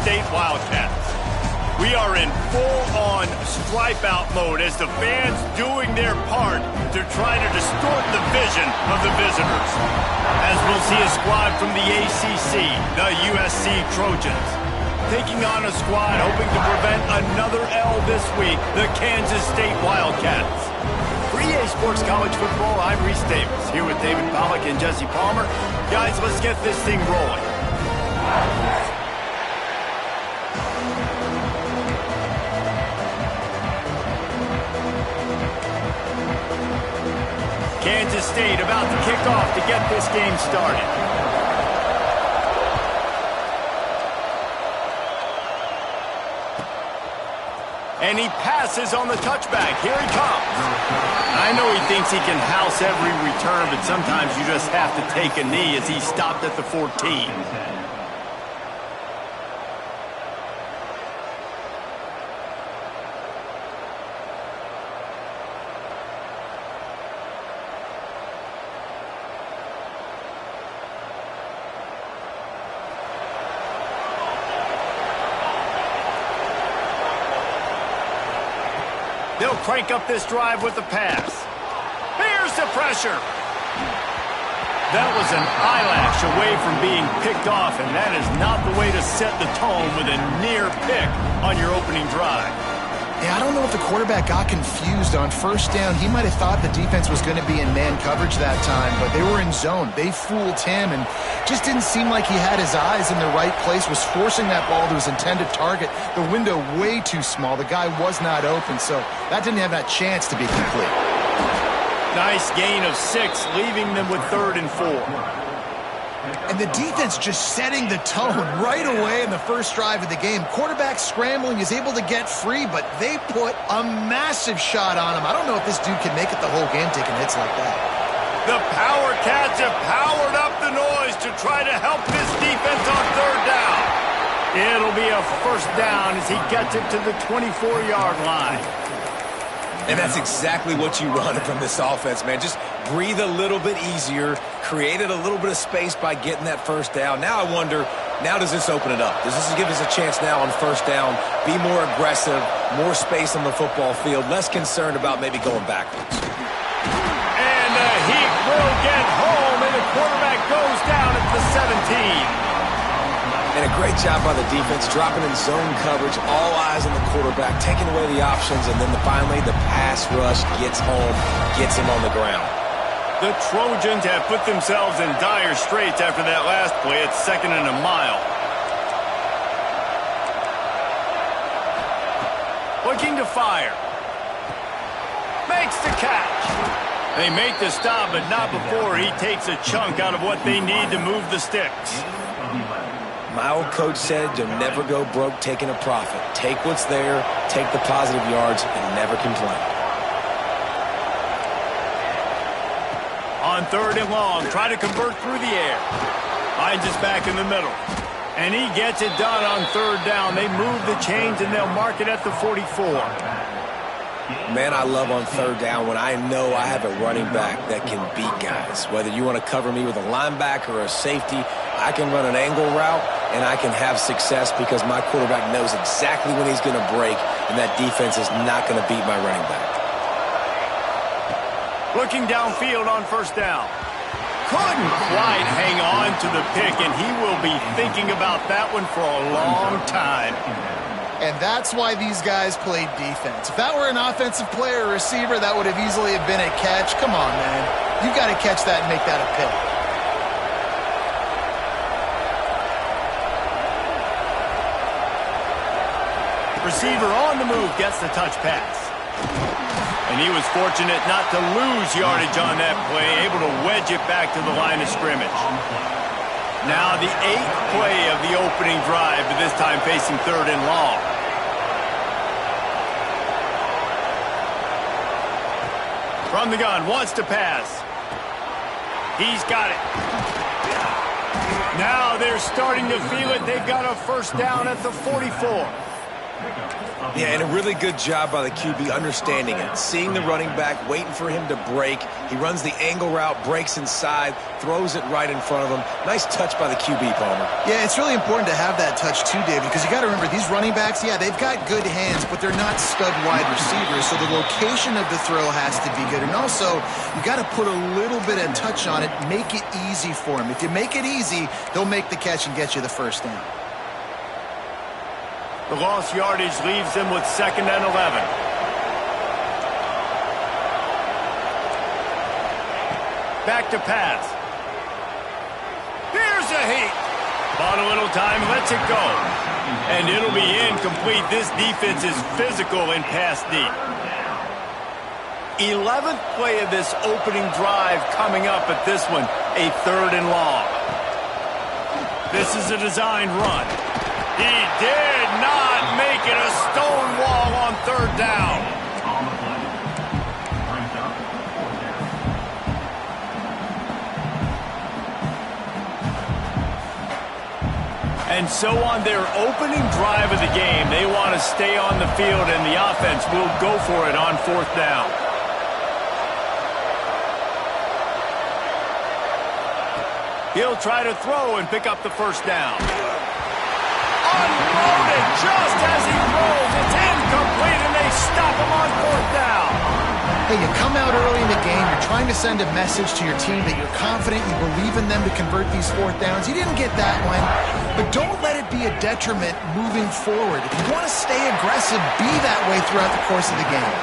State Wildcats. We are in full-on stripe-out mode as the fans doing their part to try to distort the vision of the visitors. As we'll see a squad from the ACC, the USC Trojans, taking on a squad hoping to prevent another L this week, the Kansas State Wildcats. For EA Sports College Football, I'm Reese Davis, here with David Pollack and Jesse Palmer. Guys, let's get this thing rolling. Kansas State about to kick off to get this game started. And he passes on the touchback. Here he comes. I know he thinks he can house every return, but sometimes you just have to take a knee as he stopped at the 14. They'll crank up this drive with the pass. Here's the pressure. That was an eyelash away from being picked off, and that is not the way to set the tone with a near pick on your opening drive. Yeah, I don't know if the quarterback got confused on first down. He might have thought the defense was going to be in man coverage that time, but they were in zone. They fooled him and just didn't seem like he had his eyes in the right place, was forcing that ball to his intended target. The window way too small. The guy was not open, so that didn't have that chance to be complete. Nice gain of 6, leaving them with 3rd and 4. And the defense just setting the tone right away in the first drive of the game. Quarterback scrambling, is able to get free, but they put a massive shot on him. I don't know if this dude can make it the whole game taking hits like that. The Power Cats have powered up the noise to try to help this defense on 3rd down. It'll be a 1st down as he gets it to the 24-yard line. And that's exactly what you wanted from this offense, man. Just breathe a little bit easier, created a little bit of space by getting that 1st down. Now I wonder, now does this open it up? Does this give us a chance now on 1st down, be more aggressive, more space on the football field, less concerned about maybe going backwards? And the heat will get home, and the quarterback goes down at the 17. And a great job by the defense, dropping in zone coverage, all eyes on the quarterback, taking away the options, and then finally the pass rush gets home, gets him on the ground. The Trojans have put themselves in dire straits after that last play. It's 2nd and a mile. Looking to fire. Makes the catch. They make the stop, but not before he takes a chunk out of what they need to move the sticks. My old coach said you'll never go broke taking a profit. Take what's there, take the positive yards, and never complain. On 3rd and long, try to convert through the air. Finds his back in the middle. And he gets it done on 3rd down. They move the chains, and they'll mark it at the 44. Man, I love on 3rd down when I know I have a running back that can beat guys. Whether you want to cover me with a linebacker or a safety, I can run an angle route, and I can have success because my quarterback knows exactly when he's going to break, and that defense is not going to beat my running back. Looking downfield on 1st down. Couldn't quite hang on to the pick, and he will be thinking about that one for a long time. And that's why these guys played defense. If that were an offensive player or receiver, that would have easily have been a catch. Come on, man. You got to catch that and make that a pick. Receiver on the move gets the touch pass. And he was fortunate not to lose yardage on that play, able to wedge it back to the line of scrimmage. Now the 8th play of the opening drive, but this time facing 3rd and long. From the gun, wants to pass. He's got it. Now they're starting to feel it. They've got a 1st down at the 44. Yeah, and a really good job by the QB understanding it. Seeing the running back, waiting for him to break. He runs the angle route, breaks inside, throws it right in front of him. Nice touch by the QB, Palmer. Yeah, it's really important to have that touch too, David, because you got to remember, these running backs, yeah, they've got good hands, but they're not stud wide receivers, so the location of the throw has to be good. And also, you got to put a little bit of touch on it, make it easy for them. If you make it easy, they'll make the catch and get you the first down. The lost yardage leaves them with 2nd and 11. Back to pass. Here's a heat. Bought a little time, lets it go. And it'll be incomplete. This defense is physical in pass deep. 11th play of this opening drive coming up at this one, a 3rd and long. This is a designed run. He did not make it a stone wall on 3rd down. And so on their opening drive of the game, they want to stay on the field, and the offense will go for it on 4th down. He'll try to throw and pick up the first down. Unloaded just as he rolls. It's incomplete, and they stop him on 4th down. Hey, you come out early in the game, you're trying to send a message to your team that you're confident, you believe in them to convert these 4th downs. You didn't get that one, but don't let it be a detriment moving forward. If you want to stay aggressive, be that way throughout the course of the game.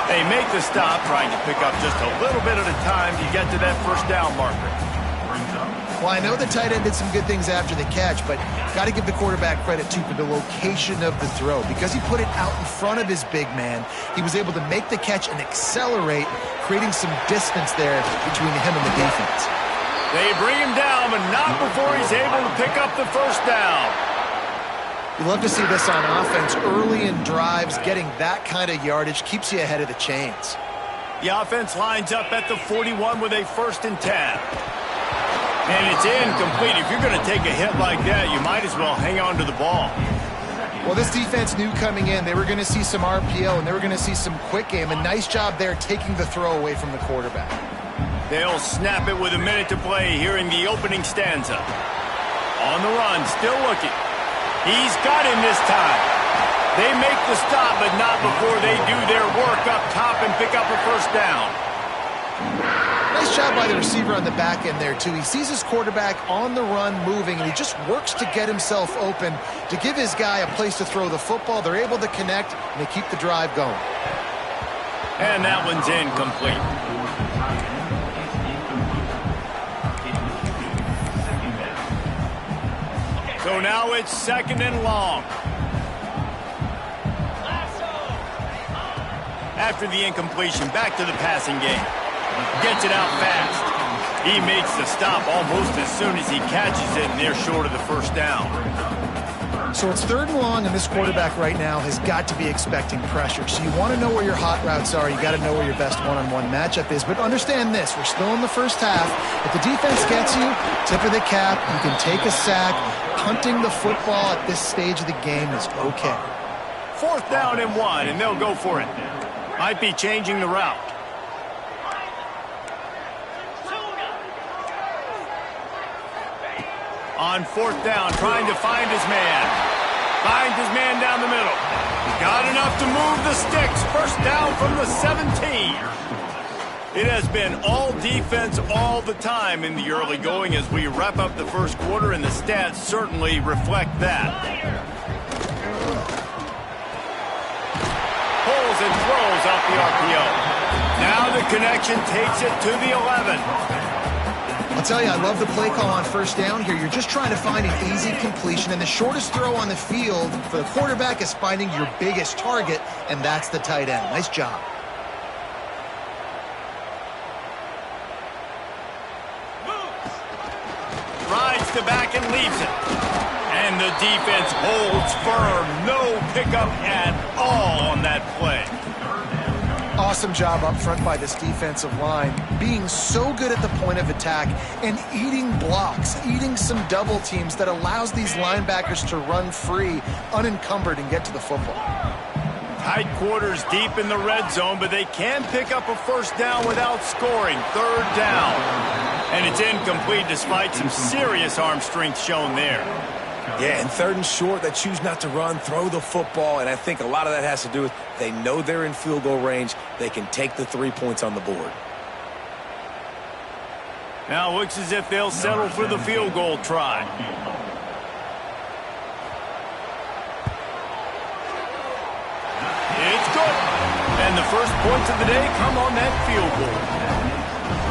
They make the stop, trying to pick up just a little bit at a time to get to that first down marker. Well, I know the tight end did some good things after the catch, but got to give the quarterback credit, too, for the location of the throw. Because he put it out in front of his big man, he was able to make the catch and accelerate, creating some distance there between him and the defense. They bring him down, but not before he's able to pick up the first down. You love to see this on offense. Early in drives, getting that kind of yardage keeps you ahead of the chains. The offense lines up at the 41 with a 1st and 10. And it's incomplete. If you're going to take a hit like that, you might as well hang on to the ball. Well, this defense knew coming in they were going to see some RPO and they were going to see some quick game. A nice job there taking the throw away from the quarterback. They'll snap it with a minute to play here in the opening stanza. On the run, still looking. He's got him this time. They make the stop, but not before they do their work up top and pick up a first down. Nice job by the receiver on the back end there, too. He sees his quarterback on the run moving, and he just works to get himself open to give his guy a place to throw the football. They're able to connect, and they keep the drive going. And that one's incomplete. So now it's 2nd and long. After the incompletion, back to the passing game. Gets it out fast. He makes the stop almost as soon as he catches it, and they're short of the first down. So it's 3rd and long, and this quarterback right now has got to be expecting pressure. So you want to know where your hot routes are. You got to know where your best one-on-one matchup is. But understand this, we're still in the first half. If the defense gets you, tip of the cap, you can take a sack. Punting the football at this stage of the game is okay. 4th down and 1, and they'll go for it. Might be changing the route. On 4th down, trying to find his man. Finds his man down the middle. Got enough to move the sticks. First down from the 17. It has been all defense all the time in the early going as we wrap up the first quarter, and the stats certainly reflect that. Pulls and throws off the RPO. Now the connection takes it to the 11. I'll tell you, I love the play call on first down here. You're just trying to find an easy completion, and the shortest throw on the field for the quarterback is finding your biggest target, and that's the tight end. Nice job. Rides the back and leaves it. And the defense holds firm. No pickup at all on that play. Awesome job up front by this defensive line, being so good at the point of attack and eating blocks, eating some double teams that allows these linebackers to run free, unencumbered, and get to the football. Tight quarters deep in the red zone, but they can pick up a first down without scoring. Third down. And it's incomplete despite some serious arm strength shown there. Yeah, and third and short, they choose not to run, throw the football, and I think a lot of that has to do with they know they're in field goal range. They can take the 3 points on the board. Now it looks as if they'll settle for the field goal try. It's good. And the first points of the day come on that field goal.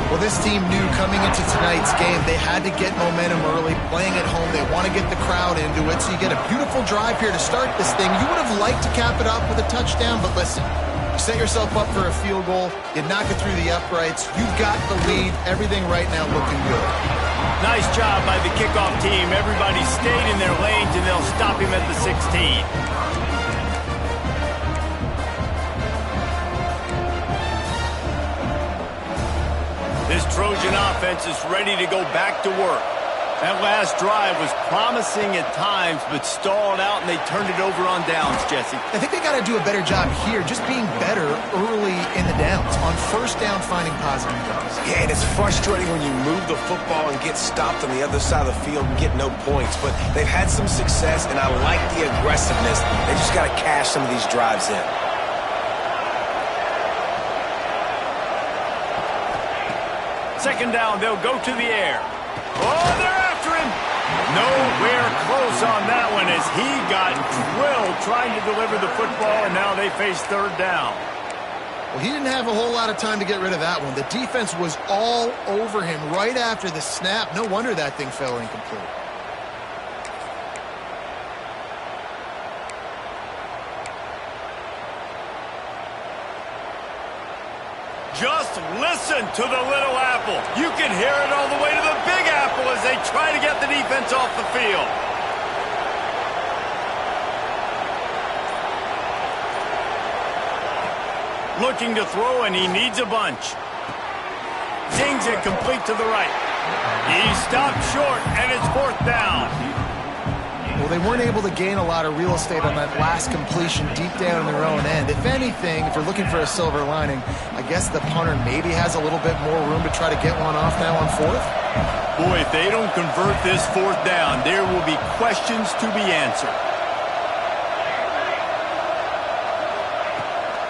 Well, this team knew coming into tonight's game they had to get momentum early, playing at home. They want to get the crowd into it, so you get a beautiful drive here to start this thing. You would have liked to cap it off with a touchdown, but listen, you set yourself up for a field goal, you knock it through the uprights, you've got the lead, everything right now looking good. Nice job by the kickoff team. Everybody stayed in their lanes, and they'll stop him at the 16. This Trojan offense is ready to go back to work. That last drive was promising at times, but stalled out, and they turned it over on downs, Jesse. I think they got to do a better job here, just being better early in the downs, on first down finding positive plays. Yeah, and it's frustrating when you move the football and get stopped on the other side of the field and get no points, but they've had some success, and I like the aggressiveness. They just got to cash some of these drives in. Second down, they'll go to the air. Oh, they're after him. Nowhere close on that one as he got drilled trying to deliver the football, and now they face third down. Well, he didn't have a whole lot of time to get rid of that one. The defense was all over him right after the snap. No wonder that thing fell incomplete. Just listen to the little apple. You can hear it all the way to the big apple as they try to get the defense off the field. Looking to throw, and he needs a bunch. Zings it complete to the right. He stopped short, and it's fourth down. Well, they weren't able to gain a lot of real estate on that last completion deep down in their own end. If anything, if you're looking for a silver lining, I guess the punter maybe has a little bit more room to try to get one off now on fourth. Boy, if they don't convert this fourth down, there will be questions to be answered.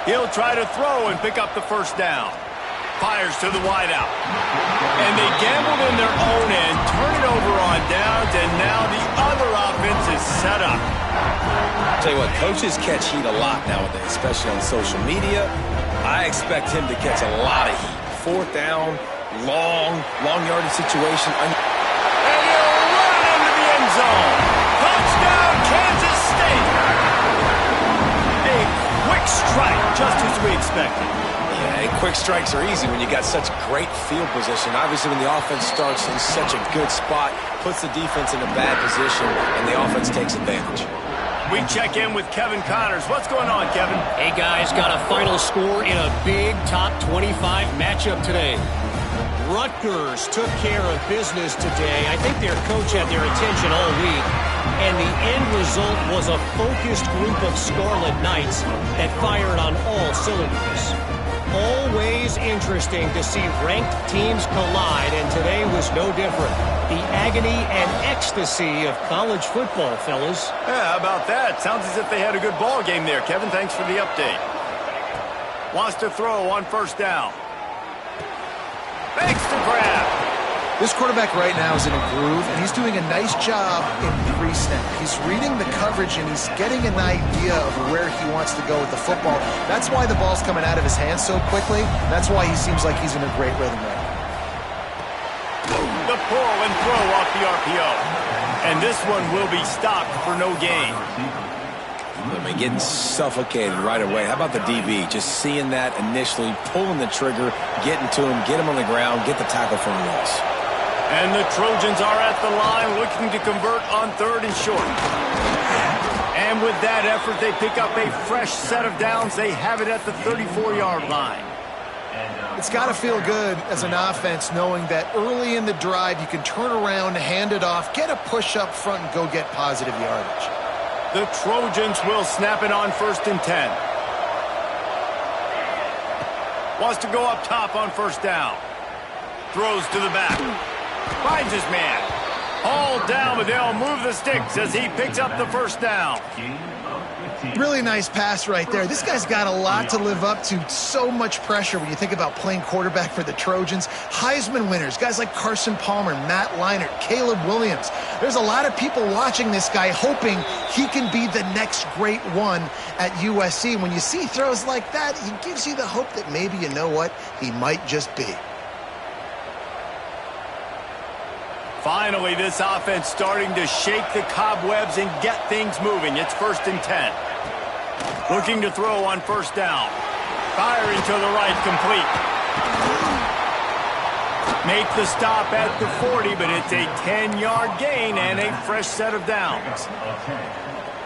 He'll try to throw and pick up the first down. Fires to the wideout. And they gambled in their own end, turn it over on downs, and now the other offense is set up. I'll tell you what, coaches catch heat a lot nowadays, especially on social media. I expect him to catch a lot of heat. Fourth down, long yardage situation. And he'll run into the end zone. Touchdown, Kansas State. A quick strike, just as we expected. Yeah, quick strikes are easy when you got such great field position. Obviously, when the offense starts in such a good spot, puts the defense in a bad position, and the offense takes advantage. We check in with Kevin Connors. What's going on, Kevin? Hey, guys, got a final score in a big top 25 matchup today. Rutgers took care of business today. I think their coach had their attention all week, and the end result was a focused group of Scarlet Knights that fired on all cylinders. Always interesting to see ranked teams collide, and today was no different. The agony and ecstasy of college football, fellas. Yeah, how about that? Sounds as if they had a good ball game there, Kevin. Thanks for the update. Wants to throw on first down. Thanks to grab. This quarterback right now is in a groove, and he's doing a nice job in pre-snap. He's reading the coverage, and he's getting an idea of where he wants to go with the football. That's why the ball's coming out of his hands so quickly. That's why he seems like he's in a great rhythm right now. The pull and throw off the RPO. And this one will be stopped for no gain. I mean, getting suffocated right away. How about the DB? Just seeing that initially, pulling the trigger, getting to him, get him on the ground, get the tackle for a loss. And the Trojans are at the line looking to convert on third and short. And And with that effort, they pick up a fresh set of downs. They have it at the 34-yard line. It's got to feel good as an offense knowing that early in the drive you can turn around, hand it off, get a push up front, and go get positive yardage. The Trojans will snap it on 1st and 10. Wants to go up top on 1st down. Throws to the back. Finds his man. Hauled down, but they'll move the sticks as he picks up the 1st down. Really nice pass right there. This guy's got a lot to live up to. So much pressure when you think about playing quarterback for the Trojans. Heisman winners, guys like Carson Palmer, Matt Leinart, Caleb Williams. There's a lot of people watching this guy hoping he can be the next great one at USC. When you see throws like that, he gives you the hope that maybe, you know what, he might just be. Finally, this offense starting to shake the cobwebs and get things moving. It's 1st and 10. Looking to throw on 1st down. Firing to the right, complete. Make the stop at the 40, but it's a 10-yard gain and a fresh set of downs.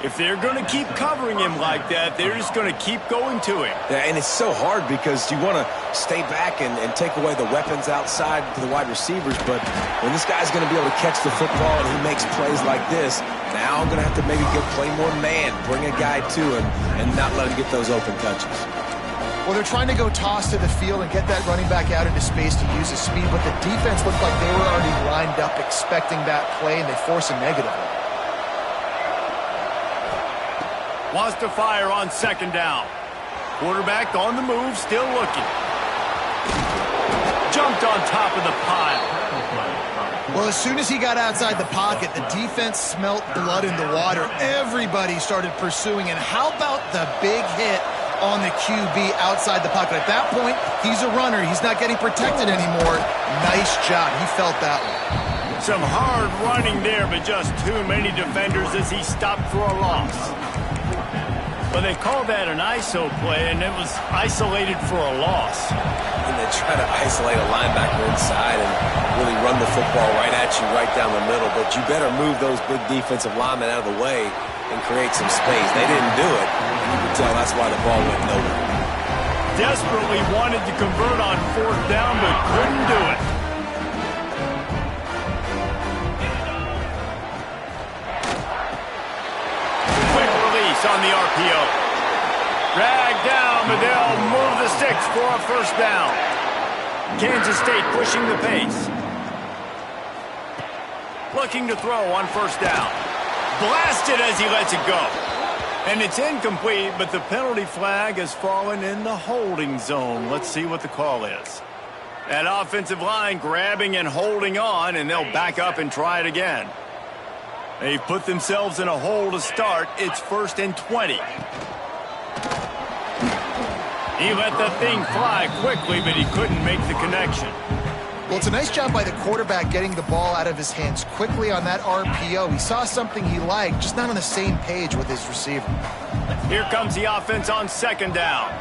If they're going to keep covering him like that, they're just going to keep going to him. Yeah, and it's so hard because you want to stay back and take away the weapons outside to the wide receivers, but when this guy's going to be able to catch the football and he makes plays like this, now I'm going to have to maybe go play more man, bring a guy to him, and not let him get those open touches. Well, they're trying to go toss to the field and get that running back out into space to use his speed, but the defense looked like they were already lined up expecting that play, and they force a negative one. Wants to fire on 2nd down. Quarterback on the move, still looking. Jumped on top of the pile. Well, as soon as he got outside the pocket, the defense smelt blood in the water. Everybody started pursuing, and how about the big hit on the QB outside the pocket? At that point, he's a runner. He's not getting protected anymore. Nice job. He felt that one. Some hard running there, but just too many defenders as he stopped for a loss. But they called that an ISO play, and it was isolated for a loss. And they try to isolate a linebacker inside and really run the football right at you, right down the middle. But you better move those big defensive linemen out of the way and create some space. They didn't do it. You can tell that's why the ball went nowhere. Desperately wanted to convert on 4th down, but couldn't do it. On the RPO. Dragged down, but they'll move the sticks for a 1st down. Kansas State pushing the pace. Looking to throw on 1st down. Blasted as he lets it go. And it's incomplete, but the penalty flag has fallen in the holding zone. Let's see what the call is. That offensive line grabbing and holding on, and they'll back up and try it again. They've put themselves in a hole to start. It's 1st and 20. He let the thing fly quickly, but he couldn't make the connection. Well, it's a nice job by the quarterback getting the ball out of his hands quickly on that RPO. He saw something he liked, just not on the same page with his receiver. Here comes the offense on 2nd down.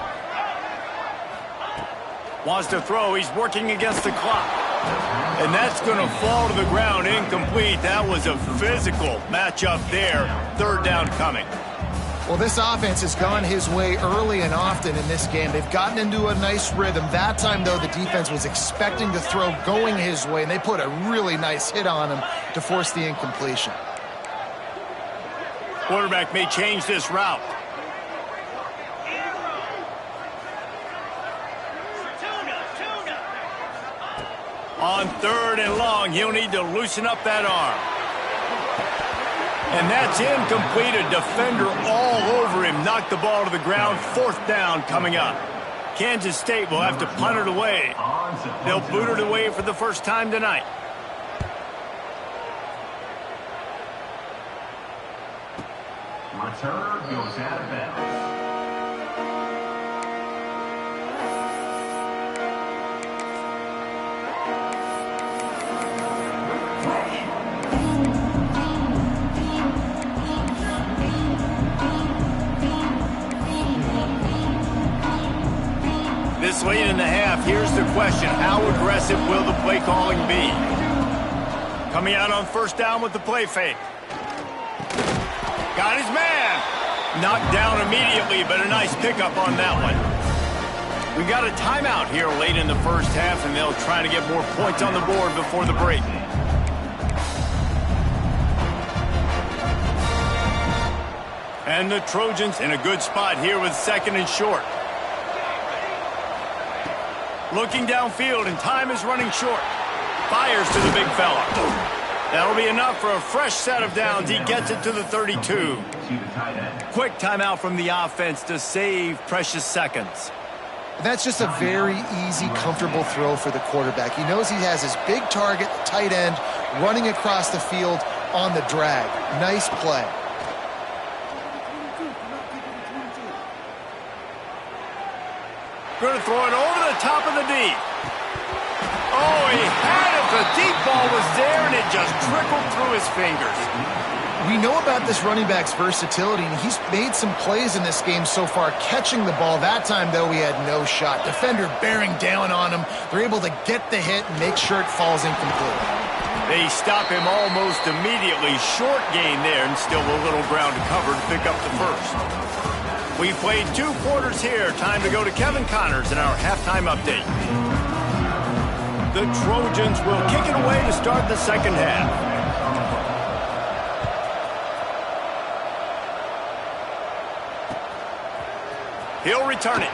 Wants to throw. He's working against the clock. And that's going to fall to the ground incomplete. That was a physical matchup there. 3rd down coming. Well, this offense has gone his way early and often in this game. They've gotten into a nice rhythm. That time, though, the defense was expecting to throw going his way, and they put a really nice hit on him to force the incompletion. Quarterback may change this route. On 3rd and long, he'll need to loosen up that arm. And that's incomplete. A defender all over him. Knocked the ball to the ground. 4th down coming up. Kansas State will have to punt it away. They'll boot it away for the first time tonight. Return goes out of bounds. This late in the half, here's the question. How aggressive will the play calling be? Coming out on 1st down with the play fake. Got his man. Knocked down immediately, but a nice pickup on that one. We got a timeout here late in the first half, and they'll try to get more points on the board before the break. And the Trojans in a good spot here with 2nd and short. Looking downfield, and time is running short. Fires to the big fella. That'll be enough for a fresh set of downs. He gets it to the 32. Quick timeout from the offense to save precious seconds. That's just a very easy, comfortable throw for the quarterback. He knows he has his big target, tight end, running across the field on the drag. Nice play. Going to throw it over the top of the deep. Oh, he had it. The deep ball was there, and it just trickled through his fingers. We know about this running back's versatility, and he's made some plays in this game so far, catching the ball. That time, though, he had no shot. Defender bearing down on him. They're able to get the hit and make sure it falls incomplete. They stop him almost immediately. Short gain there, and still a little ground to cover to pick up the first. We played 2 quarters here. Time to go to Kevin Connors in our halftime update. The Trojans will kick it away to start the second half. He'll return it.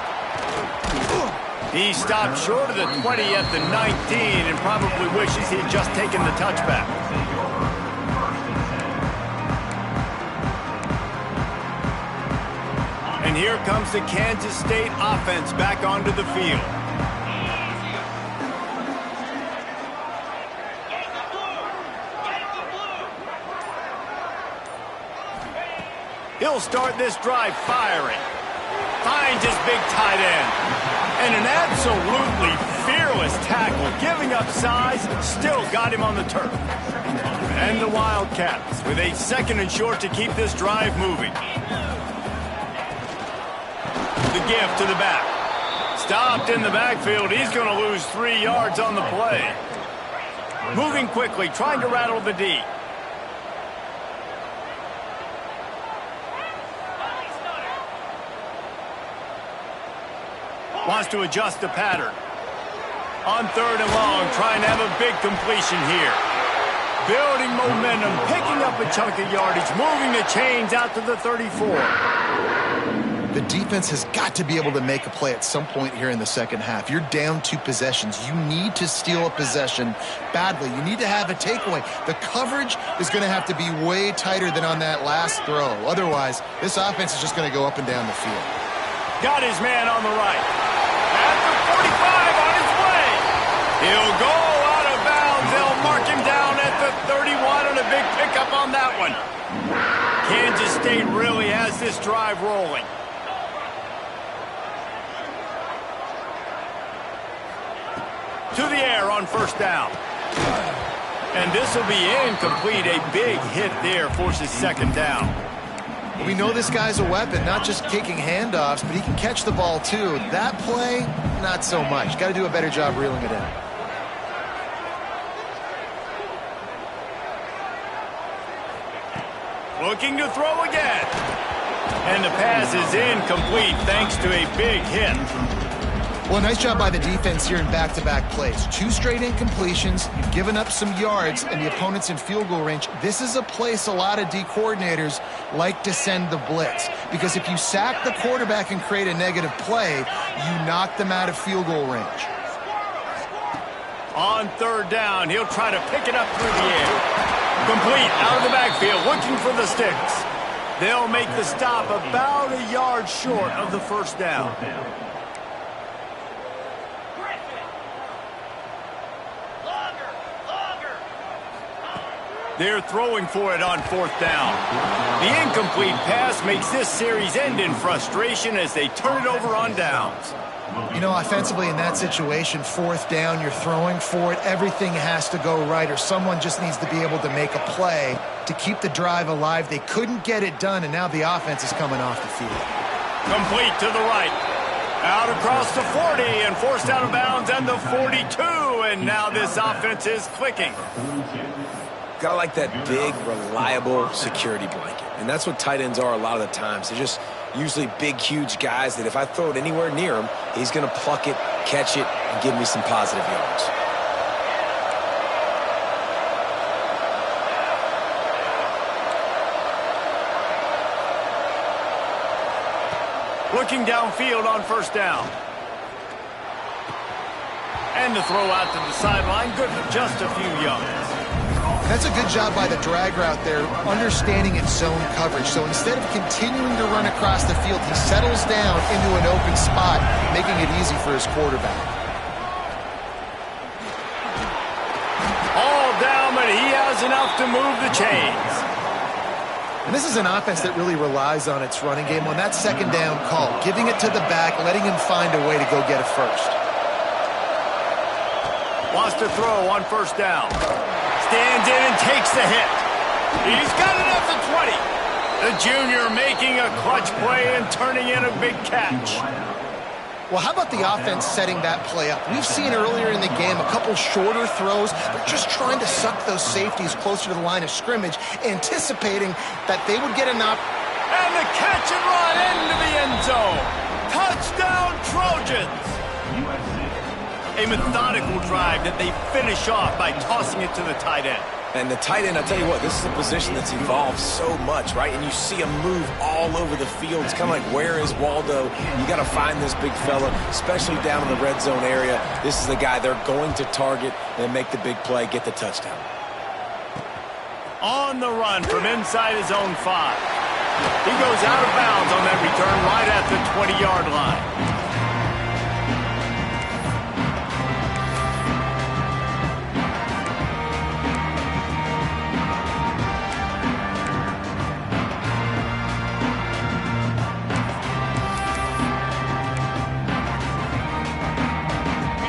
He stopped short of the 20 at the 19 and probably wishes he had just taken the touchback. And here comes the Kansas State offense back onto the field. He'll start this drive firing. Finds his big tight end. And an absolutely fearless tackle, giving up size, still got him on the turf. And the Wildcats with a 2nd and short to keep this drive moving. The give to the back. Stopped in the backfield. He's going to lose 3 yards on the play. Moving quickly, trying to rattle the D. Wants to adjust the pattern. On 3rd and long, trying to have a big completion here. Building momentum, picking up a chunk of yardage, moving the chains out to the 34. The defense has got to be able to make a play at some point here in the second half. You're down 2 possessions. You need to steal a possession badly. You need to have a takeaway. The coverage is going to have to be way tighter than on that last throw. Otherwise, this offense is just going to go up and down the field. Got his man on the right. At the 45 on his way. He'll go out of bounds. They'll mark him down at the 31 and a big pickup on that one. Kansas State really has this drive rolling. To the air on 1st down. And this will be incomplete. A big hit there forces 2nd down. We know this guy's a weapon, not just kicking handoffs, but he can catch the ball too. That play, not so much. Got to do a better job reeling it in. Looking to throw again. And the pass is incomplete thanks to a big hit. Well, nice job by the defense here in back-to-back plays. 2 straight incompletions. You've given up some yards, and the opponent's in field goal range. This is a place a lot of D coordinators like to send the blitz, because if you sack the quarterback and create a negative play, you knock them out of field goal range. On 3rd down, he'll try to pick it up through the air. Complete out of the backfield, looking for the sticks. They'll make the stop about a yard short of the 1st down. They're throwing for it on 4th down. The incomplete pass makes this series end in frustration as they turn it over on downs. You know, offensively in that situation, 4th down, you're throwing for it. Everything has to go right, or someone just needs to be able to make a play to keep the drive alive. They couldn't get it done, and now the offense is coming off the field. Complete to the right. Out across the 40 and forced out of bounds, and the 42, and now this offense is clicking. got to like that big, reliable security blanket. And that's what tight ends are a lot of the times. They're just usually big, huge guys that if I throw it anywhere near him, he's going to pluck it, catch it, and give me some positive yards. Looking downfield on first down. And the throw out to the sideline, good for just a few yards. That's a good job by the drag route there, understanding its zone coverage. So instead of continuing to run across the field, he settles down into an open spot, making it easy for his quarterback. All down, but he has enough to move the chains. And this is an offense that really relies on its running game on that second down call, giving it to the back, letting him find a way to go get a first. Wants to throw on first down. Stands in and takes the hit. He's got it at the 20. The junior making a clutch play and turning in a big catch. Well, how about the offense setting that play up? We've seen earlier in the game a couple shorter throws. They're just trying to suck those safeties closer to the line of scrimmage, anticipating that they would get enough. And the catch and run into the end zone. Touchdown, Trojans. A methodical drive that they finish off by tossing it to the tight end. And the tight end, I'll tell you what, this is a position that's evolved so much, right? And you see him move all over the field. It's kind of like, where is Waldo? You got to find this big fella, especially down in the red zone area. This is the guy they're going to target and make the big play, get the touchdown. On the run from inside his own 5. He goes out of bounds on that return right at the 20-yard line.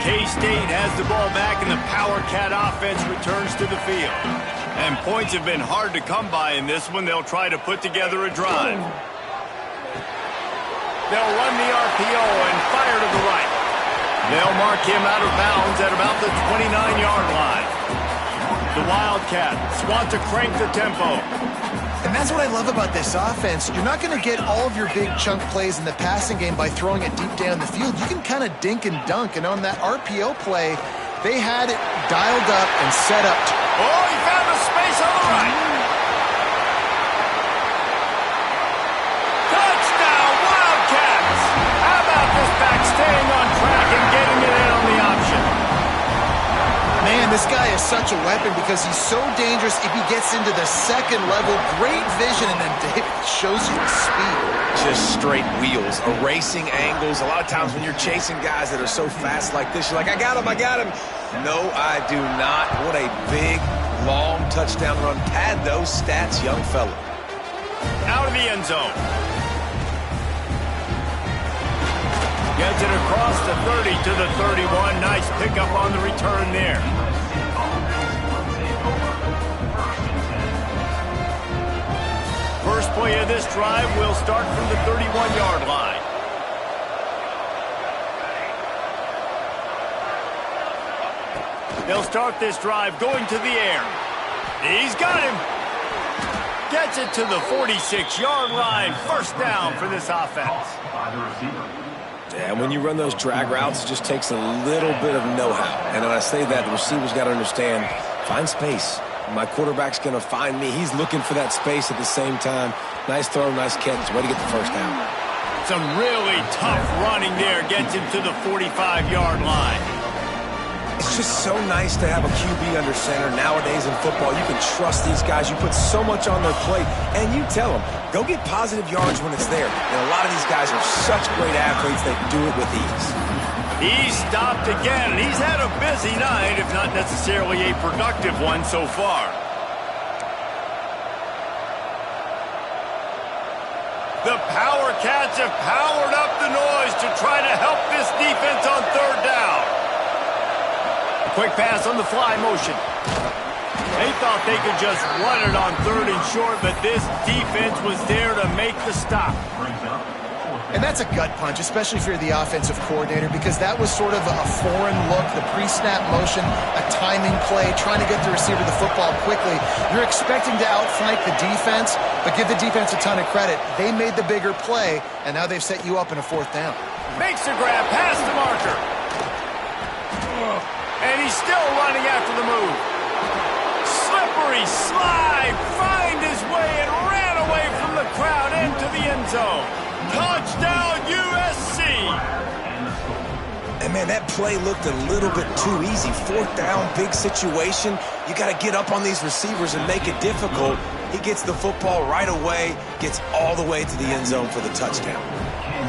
Kstate has the ball back and the Power Cat offense returns to the field. And points have been hard to come by in this one. They'll try to put together a drive. They'll run the RPO and fire to the right. They'll mark him out of bounds at about the 29-yard line. The Wildcats want to crank the tempo. And that's what I love about this offense. You're not going to get all of your big chunk plays in the passing game by throwing it deep down the field. You can kind of dink and dunk. And on that RPO play, they had it dialed up and set up. Oh, he found a space on the right. Touchdown, Wildcats! How about this back staying on track and getting it in on the option? Man, this guy is such a weapon because he's so dangerous if he gets into the second level. Great vision, and then David shows you his speed. Just straight wheels, erasing angles. A lot of times when you're chasing guys that are so fast like this, you're like, I got him, I got him. No, I do not. What a big, long touchdown run. Pad those stats, young fella. Out of the end zone. Gets it across the 30 to the 31. Nice pickup on the return there. First play of this drive will start from the 31-yard line. They'll start this drive going to the air. He's got him. Gets it to the 46-yard line. First down for this offense. Yeah, when you run those drag routes, it just takes a little bit of know-how. And when I say that, the receiver's got to understand, find space. My quarterback's going to find me. He's looking for that space at the same time. Nice throw, nice catch. Way to get the first down. Some really tough running there. Gets him to the 45-yard line. It's just so nice to have a QB under center. Nowadays in football, you can trust these guys. You put so much on their plate, and you tell them, go get positive yards when it's there. And a lot of these guys are such great athletes, they do it with ease. He's stopped again, and he's had a busy night, if not necessarily a productive one so far. The Power Cats have powered up the noise to try to help this defense on third down. Quick pass on the fly motion. They thought they could just run it on third and short, but this defense was there to make the stop. And that's a gut punch, especially if you're the offensive coordinator, because that was sort of a foreign look, the pre-snap motion, a timing play, trying to get the receiver the football quickly. You're expecting to outflank the defense, but give the defense a ton of credit. They made the bigger play, and now they've set you up in a 4th down. Makes the grab past the marker. And he's still running after the move. Slippery slide, find his way and ran away from the crowd into the end zone. Touchdown, USC! And, man, that play looked a little bit too easy. 4th down, big situation. You got to get up on these receivers and make it difficult. He gets the football right away, gets all the way to the end zone for the touchdown.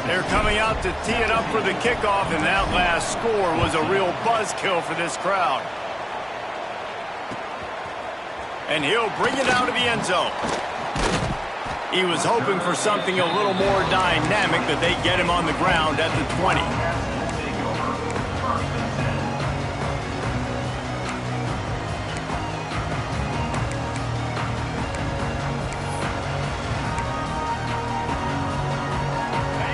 They're coming out to tee it up for the kickoff, and that last score was a real buzzkill for this crowd. And he'll bring it out of the end zone. He was hoping for something a little more dynamic, but they get him on the ground at the 20.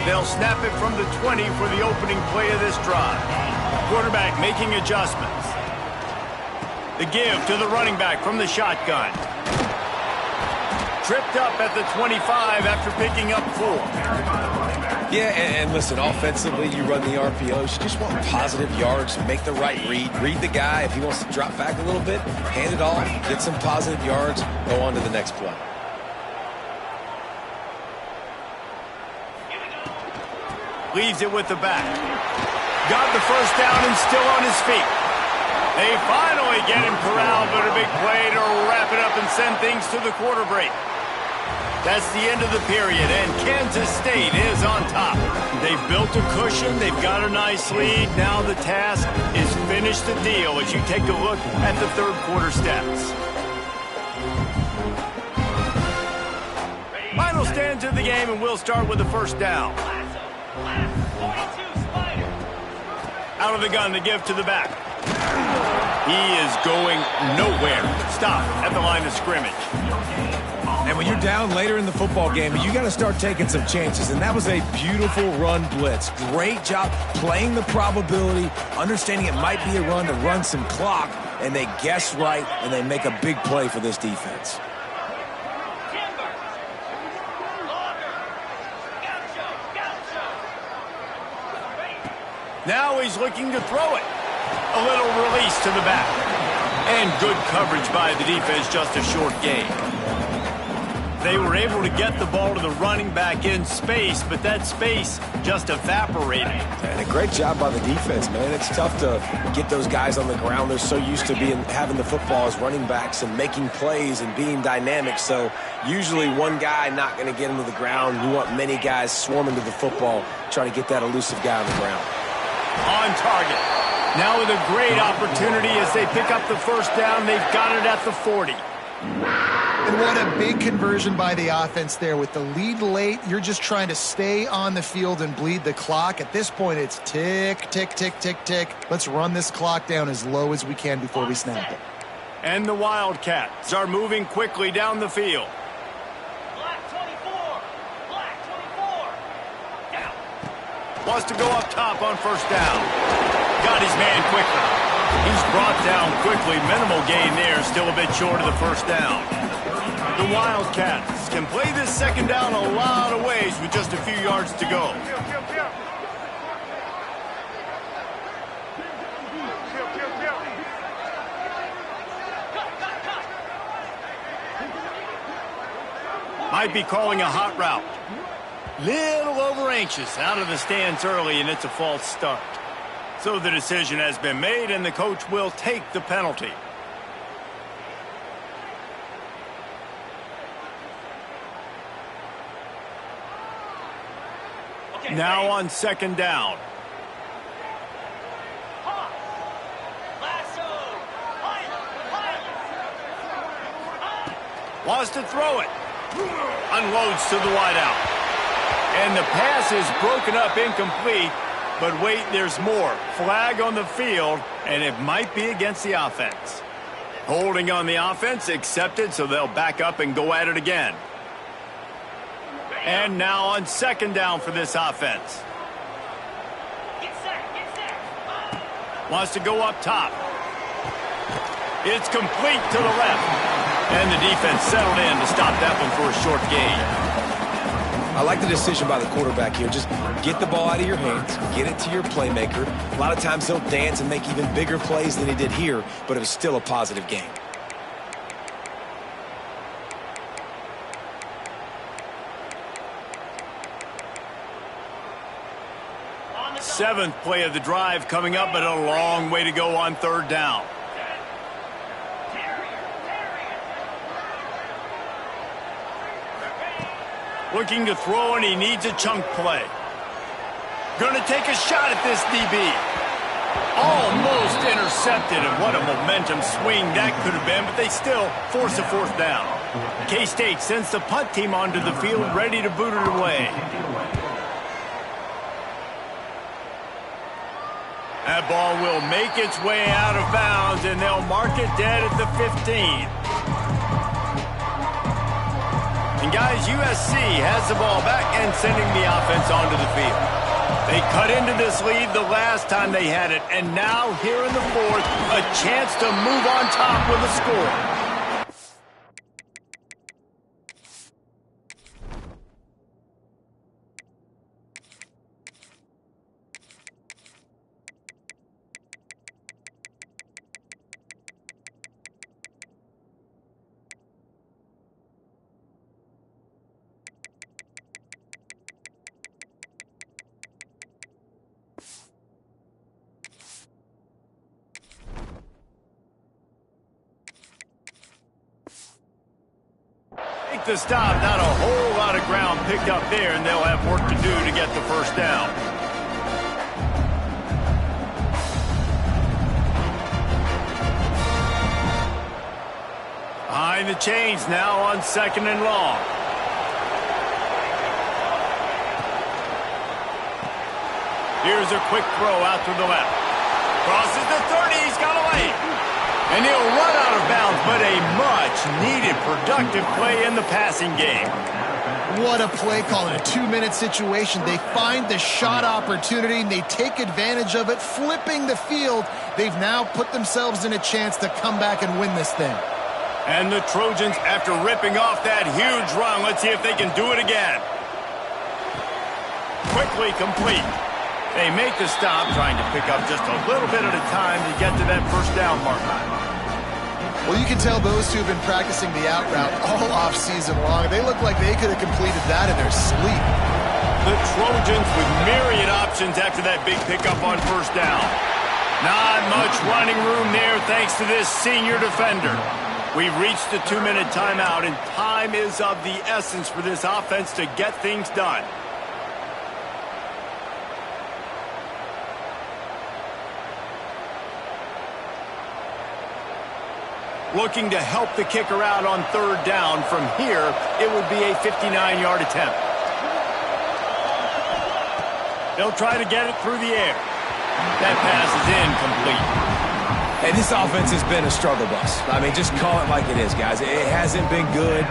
They'll snap it from the 20 for the opening play of this drive. Quarterback making adjustments. The give to the running back from the shotgun. Tripped up at the 25 after picking up 4. Yeah, and listen, offensively, you run the RPOs. You just want positive yards, make the right read the guy. If he wants to drop back a little bit, hand it off, get some positive yards, go on to the next play. Leaves it with the back. Got the first down and still on his feet. They finally get him corralled, but a big play to wrap it up and send things to the quarter break. That's the end of the period, and Kansas State is on top. They've built a cushion. They've got a nice lead. Now the task is finish the deal as you take a look at the 3rd quarter stats. Final stands of the game, and we'll start with the first down. Out of the gun, the give to the back. He is going nowhere. Stop at the line of scrimmage. And when you're down later in the football game, you got to start taking some chances. And that was a beautiful run blitz. Great job playing the probability, understanding it might be a run to run some clock, and they guess right, and they make a big play for this defense. Now he's looking to throw it. A little release to the back. And good coverage by the defense, just a short gain. They were able to get the ball to the running back in space, but that space just evaporated. And a great job by the defense, man. It's tough to get those guys on the ground. They're so used to having the football as running backs and making plays and being dynamic. So usually one guy not going to get him to the ground. You want many guys swarming to the football, trying to get that elusive guy on the ground. On target. Now with a great opportunity as they pick up the first down. They've got it at the 40. And what a big conversion by the offense there. With the lead late, you're just trying to stay on the field and bleed the clock. At this point, it's tick, tick, tick, tick, tick. Let's run this clock down as low as we can before we snap it. And the Wildcats are moving quickly down the field. Black 24. Black 24. Down. Wants to go up top on first down. Got his man quickly. He's brought down quickly. Minimal gain there. Still a bit short of the first down. The Wildcats can play this second down a lot of ways with just a few yards to go. Might be calling a hot route. Little over anxious out of the stands early, and it's a false start. So the decision has been made, and the coach will take the penalty. Now on second down. Wants to throw it. Unloads to the wideout. And the pass is broken up, incomplete. But wait, there's more. Flag on the field, and it might be against the offense. Holding on the offense, accepted, so they'll back up and go at it again. And now on second down for this offense. Get set. Wants to go up top. It's complete to the left. And the defense settled in to stop that one for a short gain. I like the decision by the quarterback here. Just get the ball out of your hands, get it to your playmaker. A lot of times he'll dance and make even bigger plays than he did here, but it was still a positive game. Seventh play of the drive coming up, but a long way to go on third down. Looking to throw, and he needs a chunk play. Going to take a shot at this DB. Almost intercepted, and what a momentum swing that could have been, but they still force a fourth down. K-State sends the punt team onto the field, ready to boot it away. That ball will make its way out of bounds, and they'll mark it dead at the 15. And guys, USC has the ball back and sending the offense onto the field. They cut into this lead the last time they had it, and now here in the fourth, a chance to move on top with a score. The stop, not a whole lot of ground picked up there, and they'll have work to do to get the first down. Behind the chains now on second and long. Here's a quick throw out to the left. Crosses the 30, he's got away. And he'll run out of bounds, but a much-needed productive play in the passing game. What a play call in a 2-minute situation. They find the shot opportunity, and they take advantage of it, flipping the field. They've now put themselves in a chance to come back and win this thing. And the Trojans, after ripping off that huge run, let's see if they can do it again. Quickly complete. They make the stop, trying to pick up just a little bit at a time to get to that first down marker. Well, you can tell those two have been practicing the out route all off-season long. They look like they could have completed that in their sleep. The Trojans with myriad options after that big pickup on first down. Not much running room there thanks to this senior defender. We've reached the 2-minute timeout, and time is of the essence for this offense to get things done. Looking to help the kicker out on third down. From here, it would be a 59-yard attempt. They'll try to get it through the air. That pass is incomplete. Hey, this offense has been a struggle bus. I mean, just call it like it is, guys. It hasn't been good,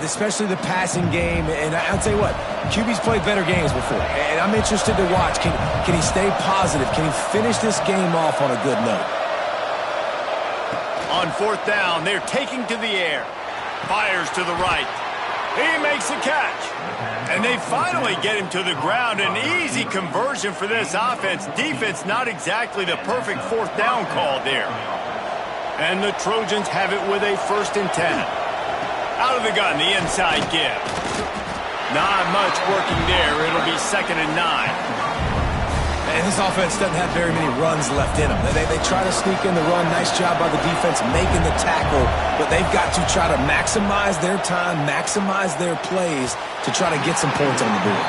especially the passing game. And I'll tell you what, QB's played better games before. And I'm interested to watch. Can he stay positive? Can he finish this game off on a good note? On fourth down, they're taking to the air. Fires to the right. He makes a catch. And they finally get him to the ground. An easy conversion for this offense. Defense not exactly the perfect fourth down call there. And the Trojans have it with a 1st and 10. Out of the gun, the inside give. Not much working there. It'll be 2nd and 9. And this offense doesn't have very many runs left in them. They try to sneak in the run. Nice job by the defense making the tackle. But they've got to try to maximize their time, maximize their plays to try to get some points on the board.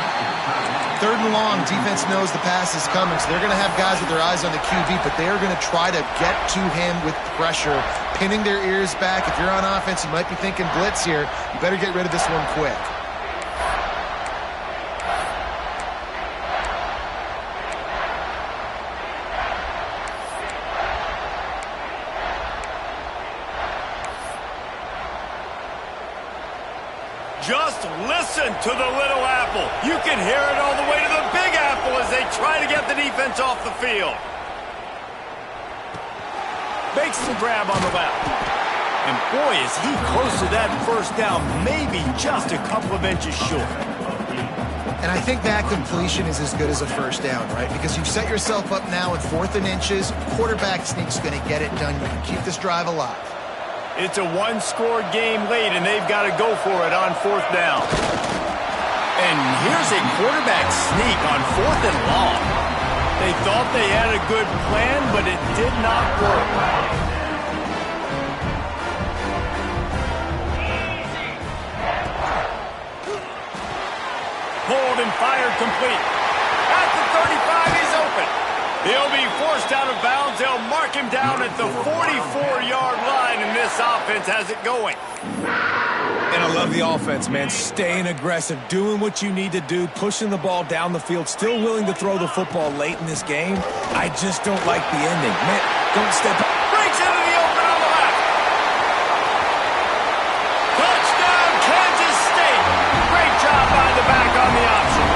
3rd and long, defense knows the pass is coming, so they're going to have guys with their eyes on the QB, but they are going to try to get to him with pressure, pinning their ears back. If you're on offense, you might be thinking blitz here. You better get rid of this one quick. Just Just listen to the Little Apple. You can hear it all the way to the Big Apple as they try to get the defense off the field. Makes the grab on the left. And boy, is he close to that first down, maybe just a couple of inches short. And I think that completion is as good as a first down, right? Because you've set yourself up now with 4th and inches. Quarterback sneak's going to get it done. You can keep this drive alive. It's a one-score game late, and they've got to go for it on 4th down. And here's a quarterback sneak on 4th and long. They thought they had a good plan, but it did not work. Pulled and fired complete. At the 35, he's open. He'll be forced out of bounds. They'll mark him down at the 44-yard line, and this offense has it going. And I love the offense, man. Staying aggressive, doing what you need to do, pushing the ball down the field, still willing to throw the football late in this game. I just don't like the ending. Man, don't step up. Breaks into the open on the left. Touchdown, Kansas State. Great job by the back on the option.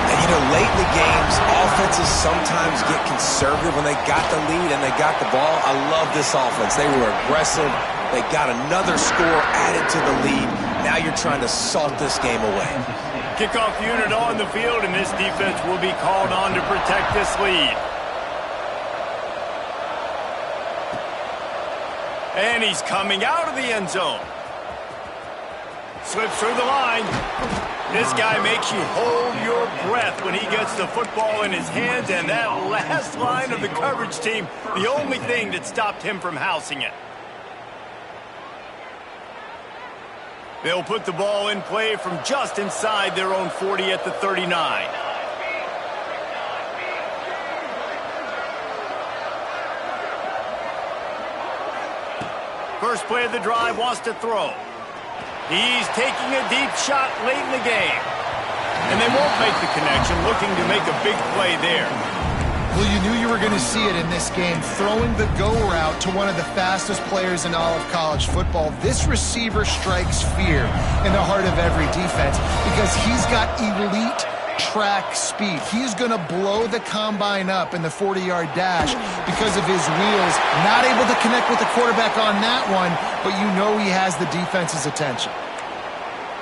And, you know, late in the games, offenses sometimes get conservative when they got the lead and they got the ball. I love this offense. They were aggressive. They got another score added to the lead. Now you're trying to salt this game away. Kickoff unit on the field, and this defense will be called on to protect this lead. And he's coming out of the end zone. Slips through the line. This guy makes you hold your breath when he gets the football in his hands, and that last line of the coverage team, the only thing that stopped him from housing it. They'll put the ball in play from just inside their own 40 at the 39. First play of the drive, wants to throw. He's taking a deep shot late in the game. And they won't make the connection, looking to make a big play there. Well, you knew you were going to see it in this game, throwing the go route to one of the fastest players in all of college football. This receiver strikes fear in the heart of every defense because he's got elite track speed. He's going to blow the combine up in the 40-yard dash because of his wheels. Not able to connect with the quarterback on that one, but you know he has the defense's attention.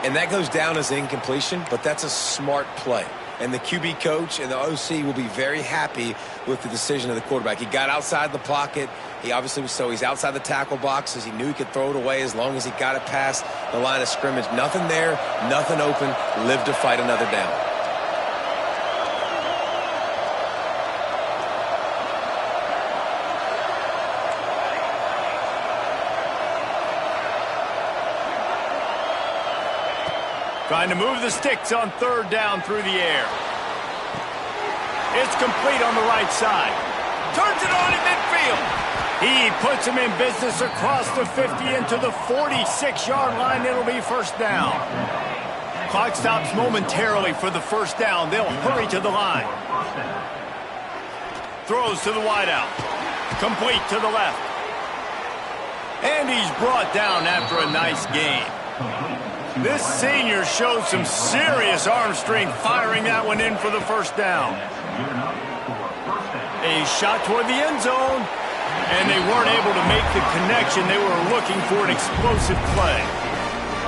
And that goes down as an incompletion, but that's a smart play. And the QB coach and the OC will be very happy with the decision of the quarterback. He got outside the pocket. He obviously was he's outside the tackle boxes. He knew he could throw it away as long as he got it past the line of scrimmage. Nothing there, nothing open. Live to fight another down. Trying to move the sticks on 3rd down through the air. It's complete on the right side. Turns it on in midfield. He puts him in business across the 50 into the 46-yard line. It'll be first down. Clock stops momentarily for the first down. They'll hurry to the line. Throws to the wideout. Complete to the left. And he's brought down after a nice gain. This senior showed some serious arm strength firing that one in for the first down. A shot toward the end zone, and they weren't able to make the connection. They were looking for an explosive play.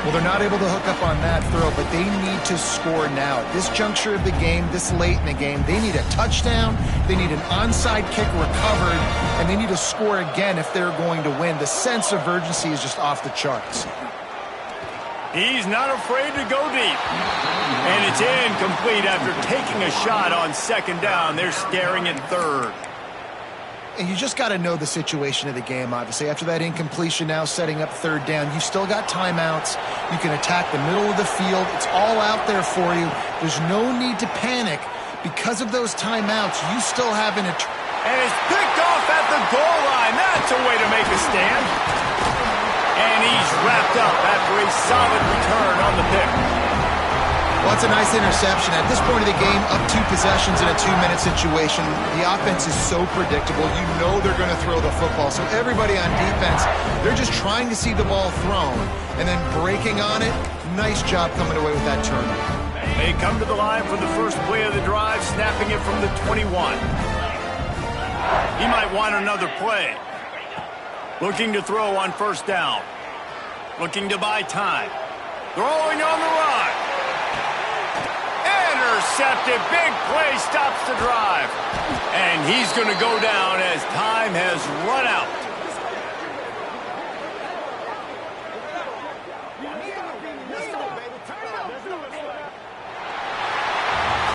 Well, they're not able to hook up on that throw, but they need to score now. At this juncture of the game, this late in the game, they need a touchdown, they need an onside kick recovered, and they need to score again if they're going to win. The sense of urgency is just off the charts. He's not afraid to go deep. And it's incomplete after taking a shot on 2nd down. They're staring at 3rd. And you just got to know the situation of the game, obviously. After that incompletion now setting up 3rd down, you still got timeouts. You can attack the middle of the field. It's all out there for you. There's no need to panic. Because of those timeouts, you still have an... And it's picked off at the goal line. That's a way to make a stand. And he's wrapped up after a solid return on the pick. Well, it's a nice interception. At this point of the game, up 2 possessions in a 2-minute situation, the offense is so predictable. You know they're going to throw the football. So everybody on defense, they're just trying to see the ball thrown and then breaking on it. Nice job coming away with that turnover. They come to the line for the first play of the drive, snapping it from the 21. He might want another play. Looking to throw on first down. Looking to buy time. Throwing on the run. Intercepted. Big play stops the drive. And he's going to go down as time has run out.